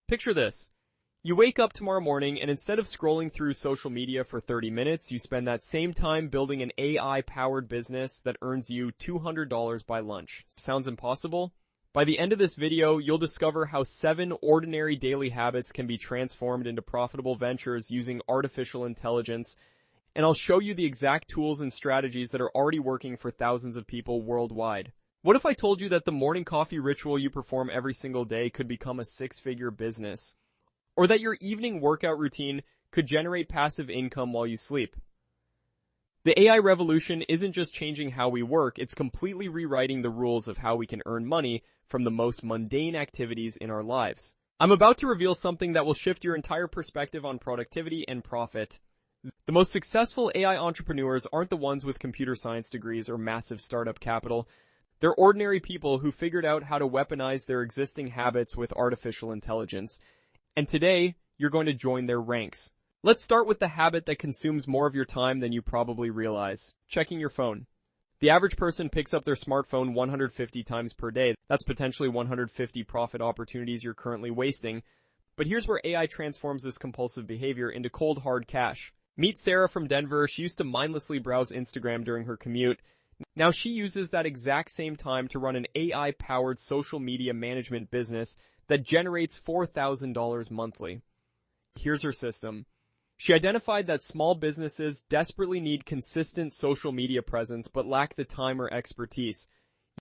Picture this. You wake up tomorrow morning and instead of scrolling through social media for 30 minutes, you spend that same time building an AI-powered business that earns you $200 by lunch. Sounds impossible? By the end of this video, you'll discover how 7 ordinary daily habits can be transformed into profitable ventures using artificial intelligence, and I'll show you the exact tools and strategies that are already working for thousands of people worldwide. What if I told you that the morning coffee ritual you perform every single day could become a 6-figure business? Or that your evening workout routine could generate passive income while you sleep? The AI revolution isn't just changing how we work, it's completely rewriting the rules of how we can earn money from the most mundane activities in our lives. I'm about to reveal something that will shift your entire perspective on productivity and profit. The most successful AI entrepreneurs aren't the ones with computer science degrees or massive startup capital. They're ordinary people who figured out how to weaponize their existing habits with artificial intelligence. And today, you're going to join their ranks. Let's start with the habit that consumes more of your time than you probably realize: checking your phone. The average person picks up their smartphone 150 times per day. That's potentially 150 profit opportunities you're currently wasting. But here's where AI transforms this compulsive behavior into cold hard cash. Meet Sarah from Denver. She used to mindlessly browse Instagram during her commute. Now she uses that exact same time to run an AI-powered social media management business that generates $4,000 monthly. Here's her system. She identified that small businesses desperately need consistent social media presence but lack the time or expertise.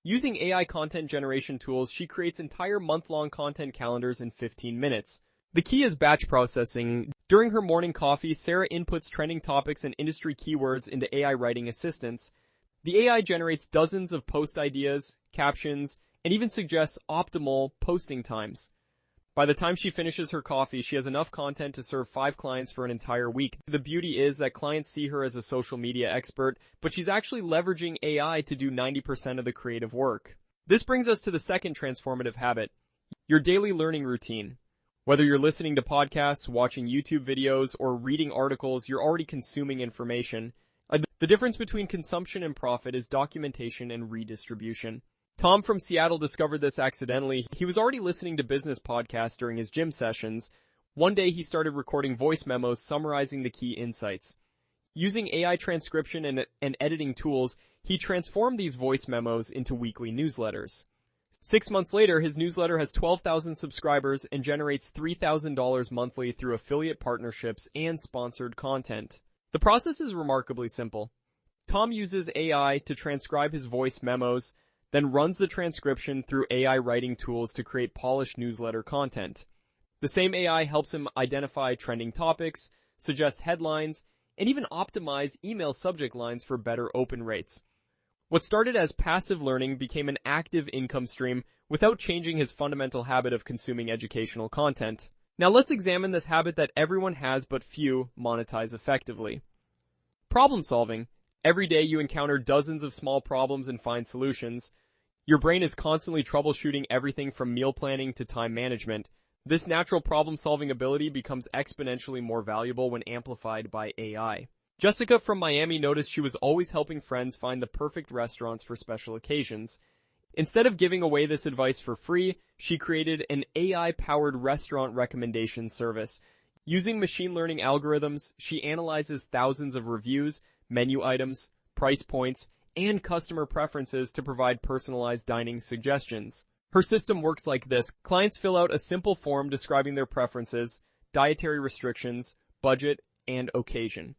Using AI content generation tools, she creates entire month-long content calendars in 15 minutes. The key is batch processing. During her morning coffee, Sarah inputs trending topics and industry keywords into AI writing assistants. The AI generates dozens of post ideas, captions, and even suggests optimal posting times. By the time she finishes her coffee, she has enough content to serve 5 clients for an entire week. The beauty is that clients see her as a social media expert, but she's actually leveraging AI to do 90% of the creative work. This brings us to the second transformative habit: your daily learning routine. Whether you're listening to podcasts, watching YouTube videos, or reading articles, you're already consuming information. The difference between consumption and profit is documentation and redistribution. Tom from Seattle discovered this accidentally. He was already listening to business podcasts during his gym sessions. One day he started recording voice memos summarizing the key insights. Using AI transcription and editing tools, he transformed these voice memos into weekly newsletters. 6 months later, his newsletter has 12,000 subscribers and generates $3,000 monthly through affiliate partnerships and sponsored content. The process is remarkably simple. Tom uses AI to transcribe his voice memos, then runs the transcription through AI writing tools to create polished newsletter content. The same AI helps him identify trending topics, suggest headlines, and even optimize email subject lines for better open rates. What started as passive learning became an active income stream without changing his fundamental habit of consuming educational content. Now let's examine this habit that everyone has but few monetize effectively. Problem solving. Every day you encounter dozens of small problems and find solutions. Your brain is constantly troubleshooting everything from meal planning to time management. This natural problem-solving ability becomes exponentially more valuable when amplified by AI. Jessica from Miami noticed she was always helping friends find the perfect restaurants for special occasions. Instead of giving away this advice for free, she created an AI-powered restaurant recommendation service. Using machine learning algorithms, she analyzes thousands of reviews, menu items, price points, and customer preferences to provide personalized dining suggestions. Her system works like this. Clients fill out a simple form describing their preferences, dietary restrictions, budget, and occasion.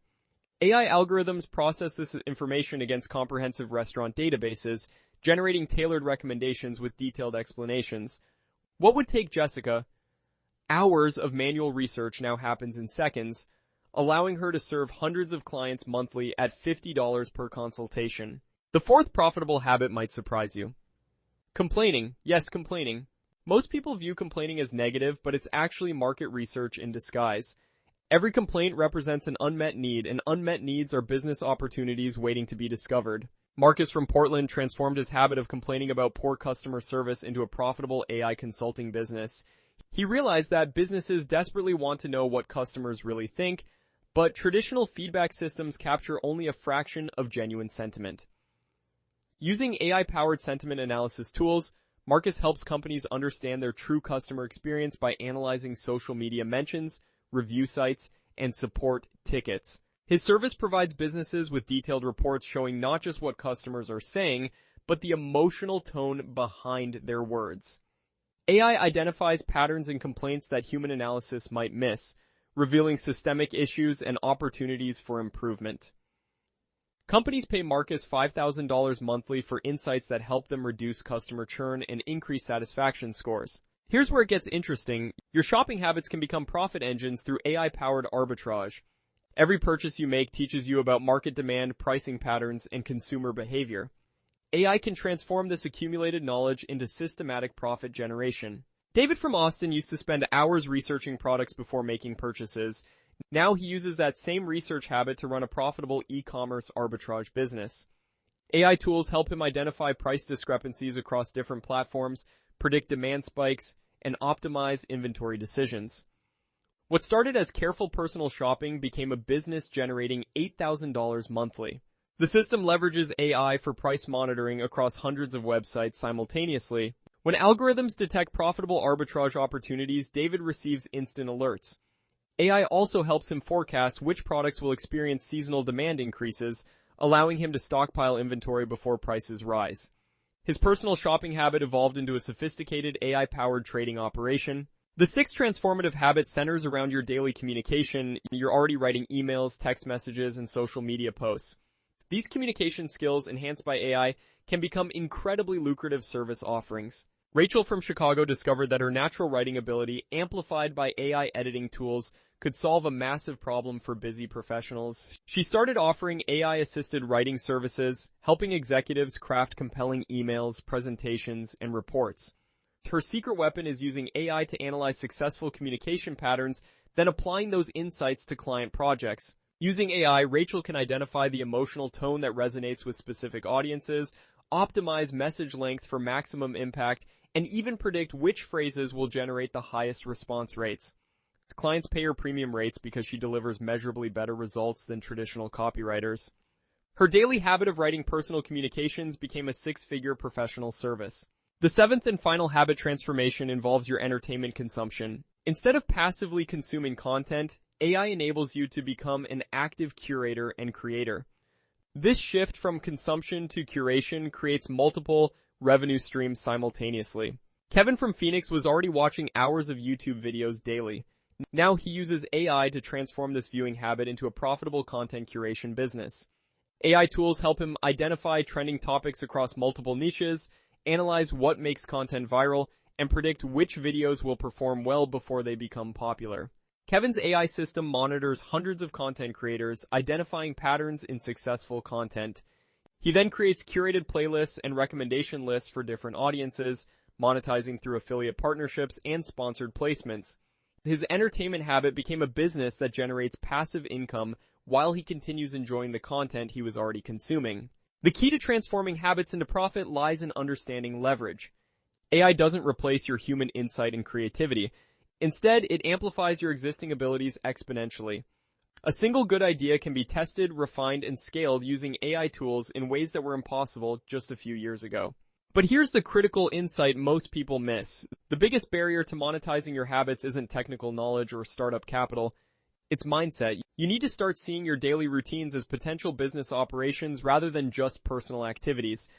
AI algorithms process this information against comprehensive restaurant databases, generating tailored recommendations with detailed explanations. What would take Jessica hours of manual research now happens in seconds, allowing her to serve hundreds of clients monthly at $50 per consultation. The fourth profitable habit might surprise you. Complaining. Yes, complaining. Most people view complaining as negative, but it's actually market research in disguise. Every complaint represents an unmet need, and unmet needs are business opportunities waiting to be discovered. Marcus from Portland transformed his habit of complaining about poor customer service into a profitable AI consulting business. He realized that businesses desperately want to know what customers really think, but traditional feedback systems capture only a fraction of genuine sentiment. Using AI-powered sentiment analysis tools, Marcus helps companies understand their true customer experience by analyzing social media mentions, review sites, and support tickets. His service provides businesses with detailed reports showing not just what customers are saying, but the emotional tone behind their words. AI identifies patterns and complaints that human analysis might miss, revealing systemic issues and opportunities for improvement. Companies pay Marcus $5,000 monthly for insights that help them reduce customer churn and increase satisfaction scores. Here's where it gets interesting. Your shopping habits can become profit engines through AI-powered arbitrage. Every purchase you make teaches you about market demand, pricing patterns, and consumer behavior. AI can transform this accumulated knowledge into systematic profit generation. David from Austin used to spend hours researching products before making purchases. Now he uses that same research habit to run a profitable e-commerce arbitrage business. AI tools help him identify price discrepancies across different platforms, predict demand spikes, and optimize inventory decisions. What started as careful personal shopping became a business generating $8,000 monthly. The system leverages AI for price monitoring across hundreds of websites simultaneously. When algorithms detect profitable arbitrage opportunities, David receives instant alerts. AI also helps him forecast which products will experience seasonal demand increases, allowing him to stockpile inventory before prices rise. His personal shopping habit evolved into a sophisticated AI-powered trading operation. The sixth transformative habit centers around your daily communication. You're already writing emails, text messages, and social media posts. These communication skills, enhanced by AI, can become incredibly lucrative service offerings. Rachel from Chicago discovered that her natural writing ability, amplified by AI editing tools, could solve a massive problem for busy professionals. She started offering AI-assisted writing services, helping executives craft compelling emails, presentations, and reports. Her secret weapon is using AI to analyze successful communication patterns, then applying those insights to client projects. Using AI, Rachel can identify the emotional tone that resonates with specific audiences, optimize message length for maximum impact, and even predict which phrases will generate the highest response rates. Clients pay her premium rates because she delivers measurably better results than traditional copywriters. Her daily habit of writing personal communications became a six-figure professional service. The seventh and final habit transformation involves your entertainment consumption. Instead of passively consuming content, AI enables you to become an active curator and creator. This shift from consumption to curation creates multiple revenue streams simultaneously. Kevin from Phoenix was already watching hours of YouTube videos daily. Now he uses AI to transform this viewing habit into a profitable content curation business. AI tools help him identify trending topics across multiple niches, analyze what makes content viral, and predict which videos will perform well before they become popular. Kevin's AI system monitors hundreds of content creators, identifying patterns in successful content. He then creates curated playlists and recommendation lists for different audiences, monetizing through affiliate partnerships and sponsored placements. His entertainment habit became a business that generates passive income while he continues enjoying the content he was already consuming. The key to transforming habits into profit lies in understanding leverage. AI doesn't replace your human insight and creativity. Instead, it amplifies your existing abilities exponentially. A single good idea can be tested, refined, and scaled using AI tools in ways that were impossible just a few years ago. But here's the critical insight most people miss. The biggest barrier to monetizing your habits isn't technical knowledge or startup capital. It's mindset. You need to start seeing your daily routines as potential business operations rather than just personal activities.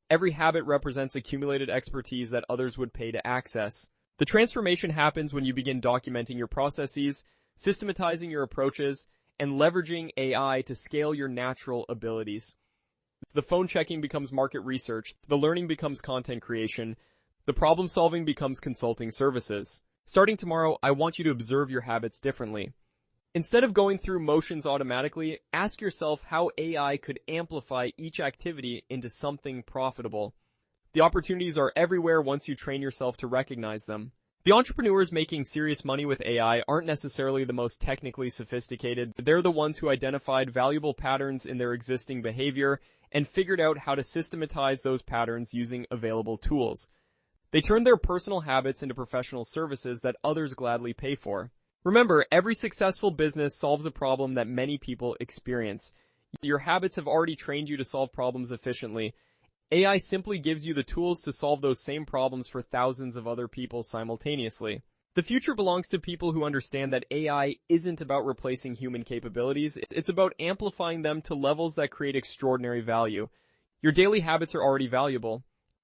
Every habit represents accumulated expertise that others would pay to access. The transformation happens when you begin documenting your processes, systematizing your approaches, and leveraging AI to scale your natural abilities. The phone checking becomes market research, the learning becomes content creation, the problem solving becomes consulting services. Starting tomorrow, I want you to observe your habits differently. Instead of going through motions automatically, ask yourself how AI could amplify each activity into something profitable. The opportunities are everywhere once you train yourself to recognize them. The entrepreneurs making serious money with AI aren't necessarily the most technically sophisticated. They're the ones who identified valuable patterns in their existing behavior and figured out how to systematize those patterns using available tools. They turned their personal habits into professional services that others gladly pay for. Remember, every successful business solves a problem that many people experience. Your habits have already trained you to solve problems efficiently, AI simply gives you the tools to solve those same problems for thousands of other people simultaneously. The future belongs to people who understand that AI isn't about replacing human capabilities, it's about amplifying them to levels that create extraordinary value. Your daily habits are already valuable.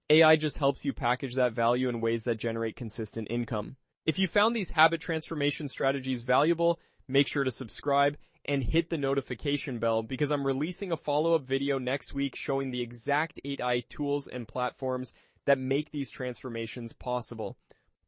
AI just helps you package that value in ways that generate consistent income. If you found these habit transformation strategies valuable, make sure to subscribe and hit the notification bell because I'm releasing a follow-up video next week showing the exact AI tools and platforms that make these transformations possible.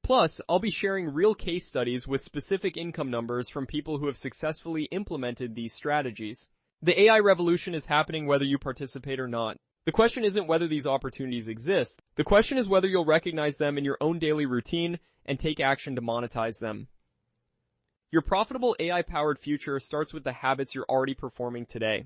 Plus, I'll be sharing real case studies with specific income numbers from people who have successfully implemented these strategies. The AI revolution is happening whether you participate or not. The question isn't whether these opportunities exist. The question is whether you'll recognize them in your own daily routine and take action to monetize them. Your profitable AI-powered future starts with the habits you're already performing today.